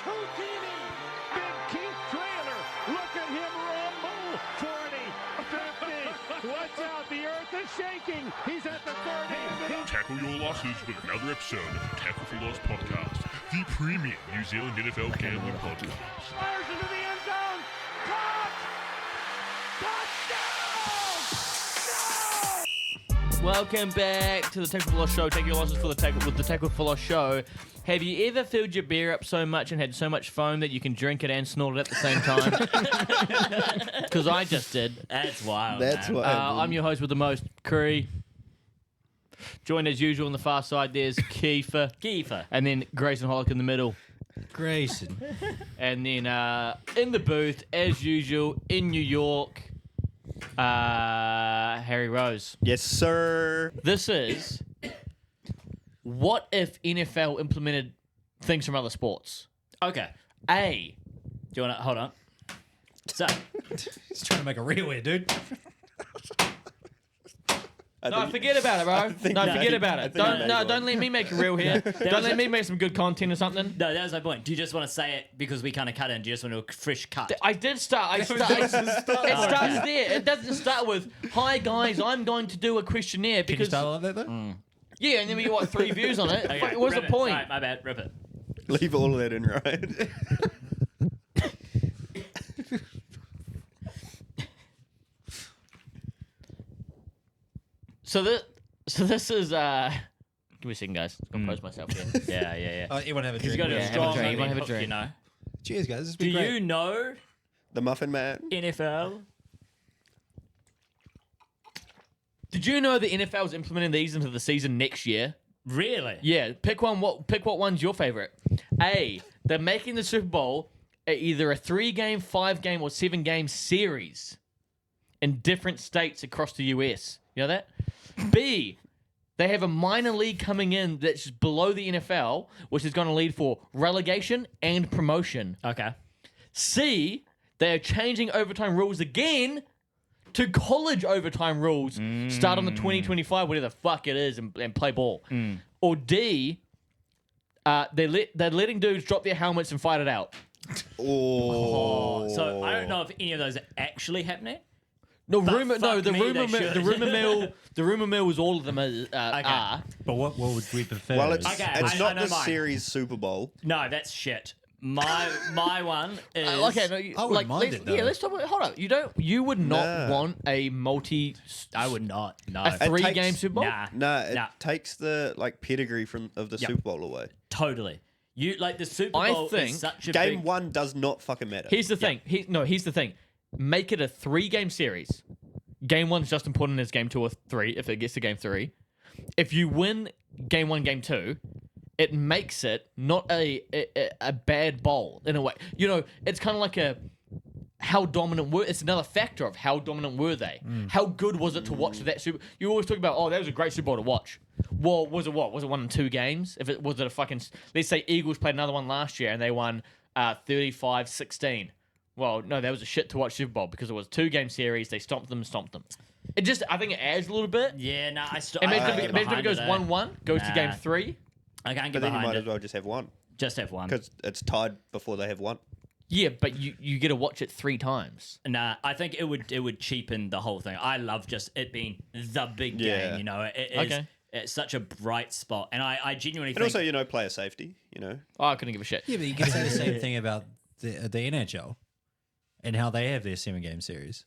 Houdini. Big Keith trailer. Look at him rumble. 40, 50. Watch out. The earth is shaking. He's at the 30. Tackle your losses with another episode of the Tackle for Loss podcast, the premium New Zealand NFL gambling podcast. Fires into the end zone. Caught. Touchdown. No. Welcome back to the Tackle for Loss show. Take your losses for the tackle with the Tackle for Loss show. Have you ever filled your beer up so much and had so much foam that you can drink it and snort it at the same time? Because I just did. That's wild. That's man. what I'm your host with the most, Curry. Joined as usual on the far side, there's Kiefer. And then Grayson Hollick in the middle. Grayson. And then in the booth, as usual, in New York, Harry Rose. Yes, sir. This is what if NFL implemented things from other sports? Okay. A. Do you want to hold on? So, He's trying to make a reel here, dude. No, forget about it, bro. No, forget about it. Don't let me make a reel here. Don't let me make some good content or something. no, that was my point. Do you just want to say it because we kind of cut in? Do you just want to do a fresh cut? I did start. It starts there. It doesn't start with, "Hi guys, I'm going to do a questionnaire." Can you Because start like that, though? yeah, and then we get what 3 views on it. Okay, What's the rip it. point? Sorry, my bad. Rip it. Leave all of that in, right? So this is. Give me a second, guys. I'm gonna pose myself here. Yeah. Oh, everyone have a He's drink. got a Yeah, strong have a drink. opening Have a hook, drink. you know. Cheers, guys. This has Do been great. you know The Muffin Man. NFL? Did you know the NFL is implementing these into the season next year? Really? Yeah, pick one. Pick what one's your favorite. A. They're making the Super Bowl either a 3-game, 5-game, or 7-game series in different states across the US. You know that? B. They have a minor league coming in that's below the NFL, which is going to lead for relegation and promotion. Okay. C. They are changing overtime rules again to college overtime rules. Start on the 2025, whatever the fuck it is, and play ball. Or D. They're letting dudes drop their helmets and fight it out. Oh. So I don't know if any of those are actually happening. The But rumor mill is all of them are. But what would we prefer? Well, it's Okay, it's I not know the mine. series Super Bowl. No, that's shit. My one is Okay, no, I wouldn't mind it, though. Yeah, let's talk about. Hold up, you would not Nah. want a multi. I would not. No. A 3-game takes- Super Bowl. Nah. It Nah. takes the pedigree of the Yep. Super Bowl away. Totally. You like the Super I Bowl think is such a Game big 1 does not fucking matter. Here's the thing. Here's the thing. Make it a 3-game series. Game 1's just important as game 2 or 3 if it gets to game 3. If you win game 1, game 2, it makes it not a bad bowl in a way. You know, it's kind of like how dominant were. It's another factor of how dominant were they. How good was it to watch that Super? You always talk about, that was a great Super Bowl to watch. Well, was it what? Was it 1 in 2 games? If it was it a fucking, let's say Eagles played another one last year and they won 35-16. Well, no, that was a shit to watch Super Bowl because it was a 2-game series. They stomped them. It just, I think it adds a little bit. Yeah, no, I still. Imagine if it goes 1-1, goes to game 3. I can't get but then you behind might it. as well just have one. Just have one. Because it's tied before they have one. Yeah, but you get to watch it 3 times. Nah, I think it would cheapen the whole thing. I love just it being the big Yeah. game. You know, it is. Okay. It's such a bright spot, and I genuinely And think. also, player safety, Oh, I couldn't give a shit. Yeah, but you can say the same thing about the NHL and how they have their 7-game series.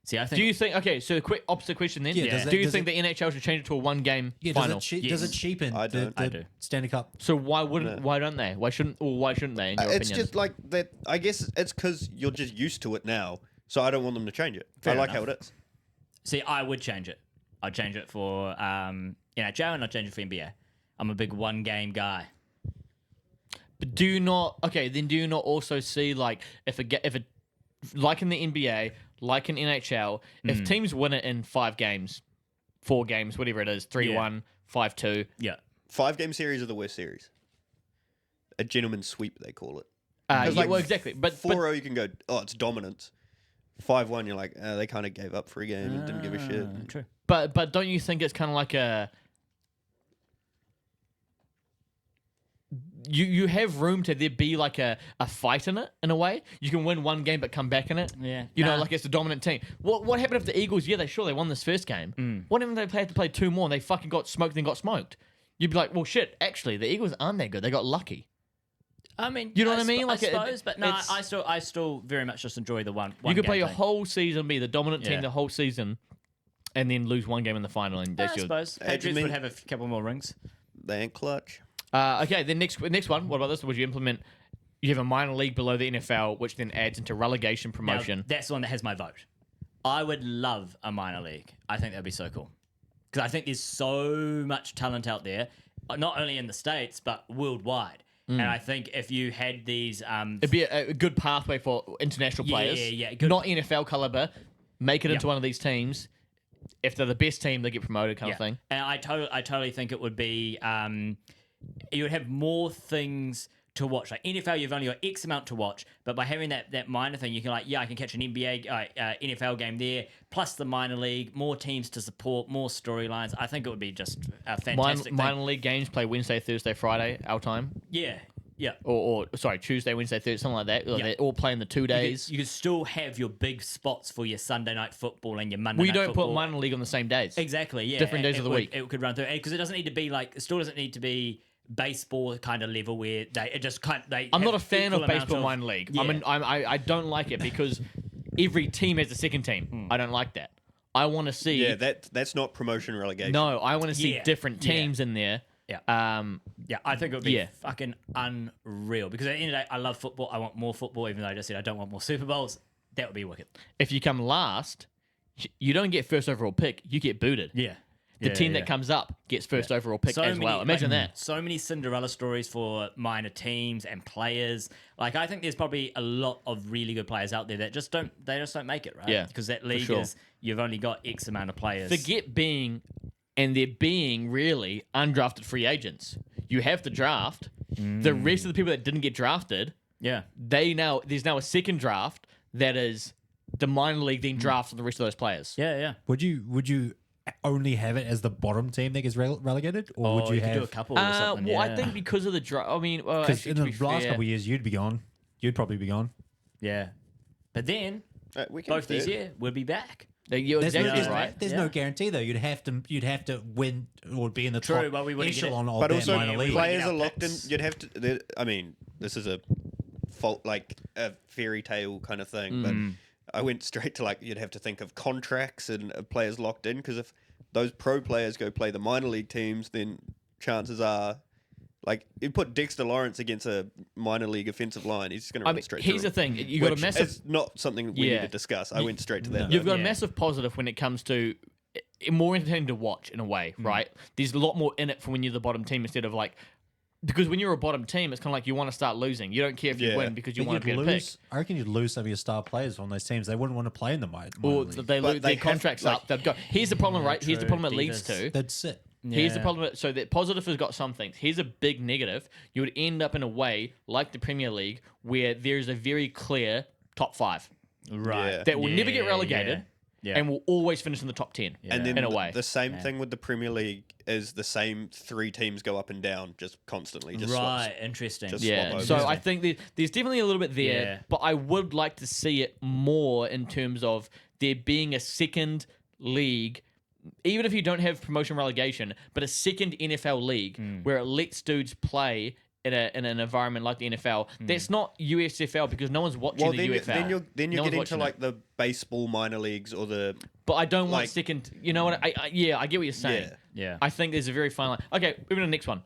See, I think. Do you think, okay, so quick opposite question then. Yeah, Do you think the NHL should change it to a 1-game Yeah, final? does it cheapen I don't. the I do. Stanley Cup? So why don't they? Why shouldn't they, in your It's opinion? just like that. I guess it's because you're just used to it now. So I don't want them to change it. Fair I like enough. how it is. See, I would change it. I'd change it for NHL and I'd change it for NBA. I'm a big 1-game guy. But do you not also see, like, if it like in the NBA, like in NHL, if teams win it in 5 games, 4 games, whatever it is, 3-1, 5-2. Yeah. 5-game series are the worst series. A gentleman's sweep, they call it. Yeah, like well, exactly. But 4-0, you can go, it's dominance. 5-1, you're like, they kind of gave up for a game and didn't give a shit. True. but don't you think it's kind of like you have room to there be like a fight in it in a way. You can win one game but come back in it. Yeah. You know, Nah. like it's the dominant team. What happened if the Eagles? Yeah, they won this first game. What if they had to play 2 more and they fucking got smoked and got smoked? You'd be like, well, shit. Actually, the Eagles aren't that good. They got lucky. I mean, You know what I mean? Like, I suppose, but no, it's- I still very much just enjoy the one. You could play game your thing. whole season, be the dominant team Yeah. the whole season, and then lose one game in the final, and I that's your. suppose Hey, do you Patriots mean- would have a couple more rings. They ain't clutch. Okay, then next one. What about this? Would you implement? You have a minor league below the NFL, which then adds into relegation promotion. Now, that's the one that has my vote. I would love a minor league. I think that'd be so cool because I think there's so much talent out there, not only in the States but worldwide. And I think if you had these, It'd be a good pathway for international Yeah, players. yeah, good- Not NFL caliber. Make it into Yeah. one of these teams. If they're the best team, they get promoted, kind of thing. And I totally think it would be, you would have more things to watch. Like NFL, you've only got X amount to watch, but by having that minor thing, you can I can catch an NBA, NFL game there, plus the minor league, more teams to support, more storylines. I think it would be just a fantastic thing. Minor league games play Wednesday, Thursday, Friday, our time. Yeah. Or sorry, Tuesday, Wednesday, Thursday, something like that. Yeah. They all play in the 2 days. You could still have your big spots for your Sunday night football and your Monday Well, night you don't football. put minor league on the same days. Exactly, yeah. Different days of the would- week. It could run through because it doesn't need to be like. It still doesn't need to be baseball kind of level where I'm not a fan of equal amount baseball minor league. Yeah. I don't like it because every team has a second team. I don't like that. I want to see. Yeah, that's not promotion relegation. No, I want to see Yeah. different Yeah. teams in there. Yeah. Yeah, I think it would be Yeah. fucking unreal because at the end of the day, I love football. I want more football, even though I just said I don't want more Super Bowls. That would be wicked. if you come last, you don't get first overall pick. You get booted. Yeah. The team that comes up gets first overall pick as well. Imagine that. So many Cinderella stories for minor teams and players. Like I think there's probably a lot of really good players out there that just don't make it, right? Yeah, Because that for league sure. is you've only got X amount of players. Forget being, and they're being really undrafted free agents. You have the draft. The rest of the people that didn't get drafted, Yeah. there's now a second draft that is the minor league then drafts the rest of those players. Yeah. Would you only have it as the bottom team that gets relegated, or would Or you could do a have? couple or something. Well, I yeah. think because of the draft. I mean, well, Because actually, in to the be last fair- couple of years, you'd be gone. You'd probably be gone. Yeah. But then We can both these third. years we'll be back. You're There's, exactly no, right. there's Yeah. no guarantee though. You'd have to win or be in the True, top but we wouldn't get it. echelon of But that also, minor league. players Get are our locked in. picks. You'd have to. I mean, this is a fault, like a fairy tale kind of thing. But I went straight to you'd have to think of contracts and players locked in, because if those pro players go play the minor league teams, then chances are, you put Dexter Lawrence against a minor league offensive line, he's just going to I run mean, straight here's through. the thing: you got a Which massive. is not something we Yeah. need to discuss. I went straight to that. You've though. got a Yeah. massive positive when it comes to more entertaining to watch in a way, right? There's a lot more in it for when you're the bottom team instead of because when you're a bottom team, it's kind of like you want to start losing. You don't care if you Yeah. win because you But want to you'd get a pick. lose. I reckon you'd lose some of your star players on those teams. They wouldn't want to play in the minor Or league. they But lose they their have, contracts up. They'll go. Here's the problem, right? Here's the true, problem it leads divas. to. They'd sit. Here's the Yeah. problem. So that positive has got some things. Here's a big negative. You would end up in a way like the Premier League where there's a very clear top 5 Right. Yeah. that will never get Yeah, relegated Yeah. and will always finish in the top 10. And then in a way. the same thing with the Premier League is the same 3 teams go up and down just constantly. Just right. swaps. Interesting. Just Yeah, swap so over. I think there's definitely a little bit there, Yeah. but I would like to see it more in terms of there being a second league, even if you don't have promotion relegation, but a second NFL league where it lets dudes play in an environment like the NFL. That's not USFL because no one's watching Well, the then, UFL. then you No get one's into watching it. the baseball minor leagues or the But I don't want like- second. You know what? I get what you're saying. Yeah. Yeah. I think there's a very fine line. Okay, moving to the next one.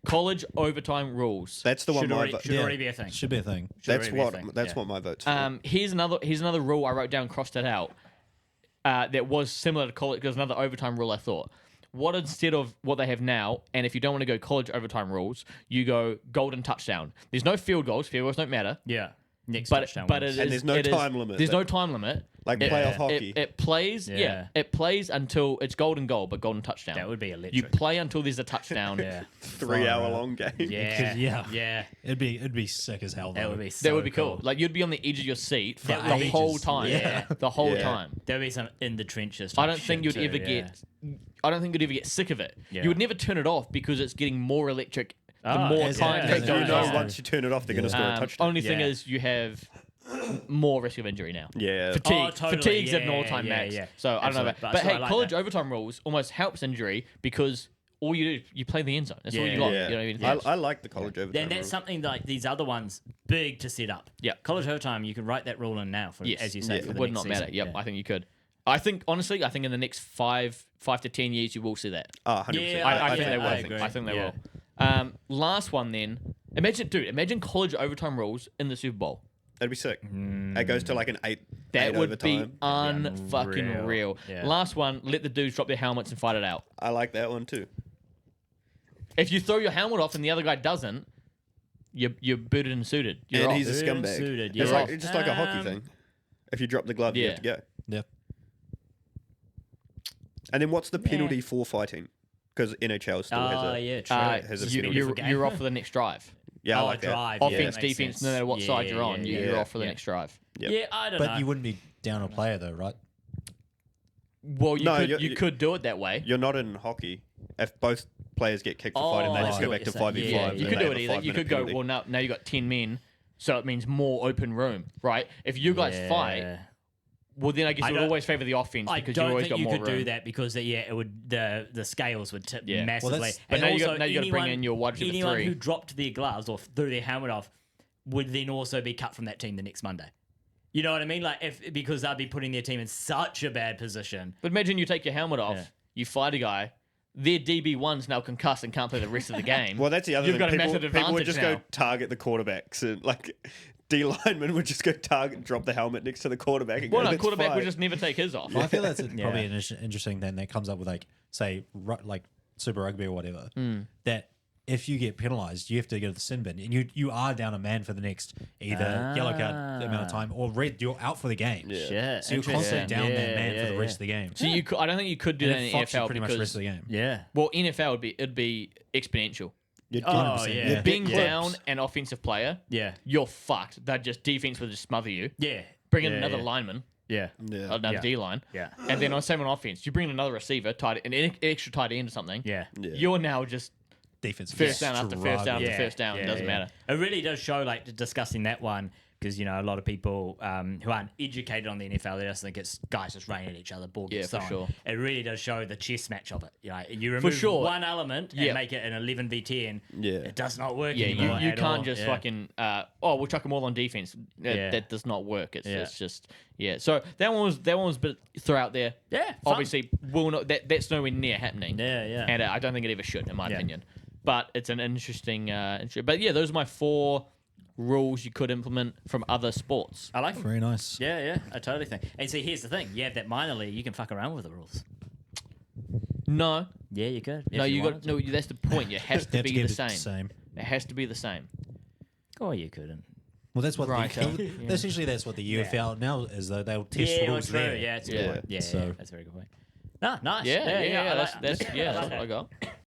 College overtime rules. that's the one should my already, vote. should already be a thing. Should be a thing. Should That's already be a what thing. that's Yeah. what my vote's for. Here's another rule I wrote down, crossed it out. That was similar to college. There's another overtime rule I thought. What instead of what they have now, and if you don't want to go college overtime rules, you go golden touchdown. There's no field goals. Field goals don't matter. Yeah. Next But touchdown but wins. it And is- there's no it is- time limit. There's no time limit. Like It- playoff it- hockey. It plays. Yeah. Yeah. It plays until it's golden goal, but golden touchdown. That would be You electric. play until there's a touchdown. Yeah. 3-hour long game. Yeah. Yeah. Yeah. It'd be sick as hell. That though. would be so That would be cool. Like you'd be on the edge of your seat for That would the be whole just- time. yeah. The whole Yeah. time. There would be some in the trenches. I type don't think shit you'd ever too, yeah. get. I don't think you'd ever get sick of it. Yeah. You would never turn it off because it's getting more electric the Oh, more as time a- that as a- goes You know, on. once you turn it off, they're going to score a touchdown. Only thing Yeah. is you have more risk of injury now. Yeah. Fatigue. totally. Fatigue's at an Yeah, all-time yeah, max. yeah. So I don't know Absolutely. about. But But still, hey, I like college that. overtime rules almost helps injury because all you do, you play the end zone. That's all you got. Yeah. You know what I mean? I like the college overtime. Then that's rule. something like these other ones, big to set up. Yeah. College overtime, you can write that rule in now, for, Yes. as you say. Yeah. For It the would next not matter. season. Yep, Yeah. I think you could. I think honestly, I think in the next five to 10 years, you will see that. 100%. Yeah, I think yeah, they will. I agree. I think they Yeah. will. Last one then. Imagine college overtime rules in the Super Bowl. That'd be sick. It goes to like an eight. That eight would overtime. be unfucking real. Yeah. Last one, let the dudes drop their helmets and fight it out. I like that one too. If you throw your helmet off and the other guy doesn't, you're booted and suited. You're And off. he's a Suited, scumbag. suited, It's yeah. like it's just like a hockey thing. If you drop the glove, you yeah. have to go. Yep. And then what's the penalty for fighting? Because NHL still has Oh, a yeah, true. has a penalty for game. you're off for the next drive. Yeah, I Oh, like that. drive. Offense, Yeah, that makes defense, sense. no matter what side you're on, Yeah, you're yeah, off for the yeah. next drive. Yep. Yeah, I don't know. But you wouldn't be down a player though, right? Well, No, you could do it that way. You're not in hockey. If both players get kicked for fighting, they I just see go what back to you're saying. 5v5. Yeah, then You they could do have it a either. You 5-minute could go, penalty. well, now you got 10 men, so it means more open room, right? If you guys fight, Yeah. well, then I guess I you would don't- always favour the offense I because you don't always think got you more could room. do that because it would the scales would tip Yeah. Well, massively. that's- But and now you got- also now you gotta bring in your wide receiver anyone three. who dropped their gloves or threw their helmet off would then also be cut from that team the next Monday. You know what I mean? Like because they'd be putting their team in such a bad position. But imagine you take your helmet off, Yeah. you fight a guy, their DB1's now concussed and can't play the rest of the game. Well, that's the other You've thing. got a People, massive people would advantage just now. go target the quarterbacks and like D lineman would just go drop the helmet next to the quarterback. And Well, go, no, "Let's quarterback fight." would just never take his off. Well, I feel that's probably an interesting thing that comes up with like say like Super Rugby or whatever. That if you get penalised, you have to go to the sin bin, and you are down a man for the next either yellow card amount of time or red. You're out for the game. Yeah. Shit. So you're constantly Interesting. down that Yeah, man for yeah, the rest yeah. of the game. So I don't think you could do And that it in fucks you NFL pretty much the because rest of the game. Yeah. well, NFL it'd be exponential. You'd Oh, get- yeah. you'd Being get down clips. an offensive player, Yeah. you're fucked. That just defense would just smother you. Yeah. Bring in Yeah, another yeah. lineman, Yeah. Yeah. another Yeah. D line, Yeah. and then on same on offense, you bring in another receiver, an extra tight end or something. Yeah. Yeah. You're now just Defense first down after first down struggle. after first down. It doesn't matter. It really does show, like, discussing that one, because, a lot of people who aren't educated on the NFL, they just think it's guys just running at each other, ball gets Yeah, for thrown. sure. It really does show the chess match of it. You remove sure. one element and Yeah. make it an 11v10. Yeah. It does not work Yeah, anymore. you at can't all. just Yeah. fucking we'll chuck them all on defense. Yeah. That does not work. It's Yeah. just So that one was a bit throw out there. Yeah, fun. Obviously, will not that's nowhere near happening. Yeah, yeah. And I don't think it ever should, in my Yeah. opinion. But it's an interesting. But yeah, those are my 4 rules you could implement from other sports. I like them. Very nice. Yeah, yeah, I totally think. And see, here's the thing: you have that minor league, you can fuck around with the rules. No, Yeah, you could. no, if you wanted got no. That's the point. It has to Have to be keep the it same. It has to be the same. Oh, you couldn't. Well, that's what Right, the, essentially that's what the UFL now is. Though they'll test Yeah, rules true. there. Yeah, it's a Yeah. good point. Yeah, So- yeah, that's a very good point. No, nice. Yeah, I that's like that's that. yeah, I like that's what I that. got.